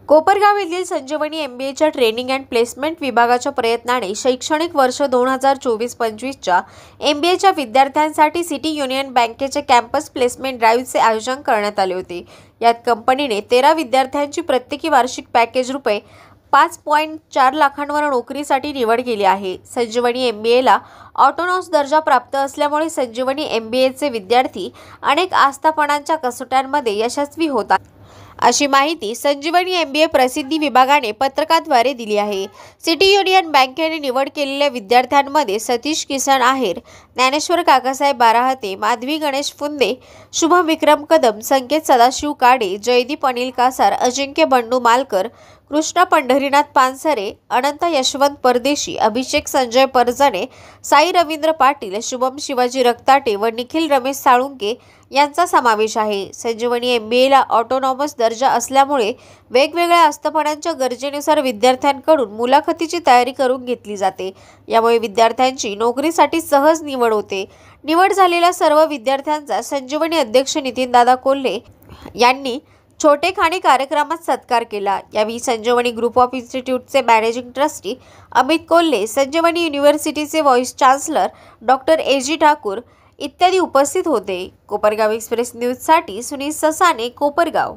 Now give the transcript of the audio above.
कोपरगाव येथील संजीवनी MBAच्या training and placement विभागाच्या प्रयत्नाने शैक्षणिक वर्ष 2024-25च्या MBAच्या विद्यार्थ्यांसाठी सिटी युनियन बँकेचे कॅम्पस प्लेसमेंट ड्राईव्हचे आयोजन करण्यात आले होते। यात कंपनीने 13 विद्यार्थ्यांची प्रत्येकी वार्षिक पॅकेज रुपये 5.4 लाखांवर नोकरीसाठी निवड केली आहे। संजीवनी MBAला ऑटोनॉमस दर्जा प्राप्त असल्यामुळे संजीवनी MBAचे विद्यार्थी अनेक आस्थापनांच्या कसोट्यांमध्ये यशस्वी होतात, अशी माहिती संजीवनी MBA प्रसिद्धी विभागाने पत्रकाद्वारे दिली आहे। सिटी युनियन बँकेने निवड केलेल्या विद्यार्थ्यांमध्ये सतीश किसन आहेर, ज्ञानेश्वर काकासाहेब बाराहते, माधवी गणेश फुंदे, शुभम विक्रम कदम, संकेत सदाशिव काडे, जयदीप अनिल कासार, अजिंक्य बंडू मालकर, कृष्णा पंढरीनाथ पानसरे, अनंत यशवंत परदेशी, अभिषेक संजय परजणे, साई रवींद्र पाटील, शुभम शिवाजी रक्ताटे व निखिल रमेश साळुंके यांचा समावेश आहे। संजीवनी MBAला ऑटोनॉमस दर्जा असल्यामुळे वेगवेगळ्या आस्थापनांच्या गरजेनुसार विद्यार्थ्यांकडून मुलाखतीची तयारी करून घेतली जाते। यामुळे विद्यार्थ्यांची नोकरीसाठी सहज निवड होते। निवड झालेल्या सर्व विद्यार्थ्यांचा संजीवनी अध्यक्ष नितीनदादा कोल्हे यांनी छोटेखानी कार्यक्रमात सत्कार केला। यावेळी संजीवनी ग्रुप ऑफ इन्स्टिट्यूटचे मॅनेजिंग ट्रस्टी अमित कोल्हे, संजीवनी युनिव्हर्सिटीचे vice chancellor doctor AG Thakur इत्यादी उपस्थित होते। कोपरगाव एक्सप्रेस न्यूजसाठी सुनील ससाने, कोपरगाव।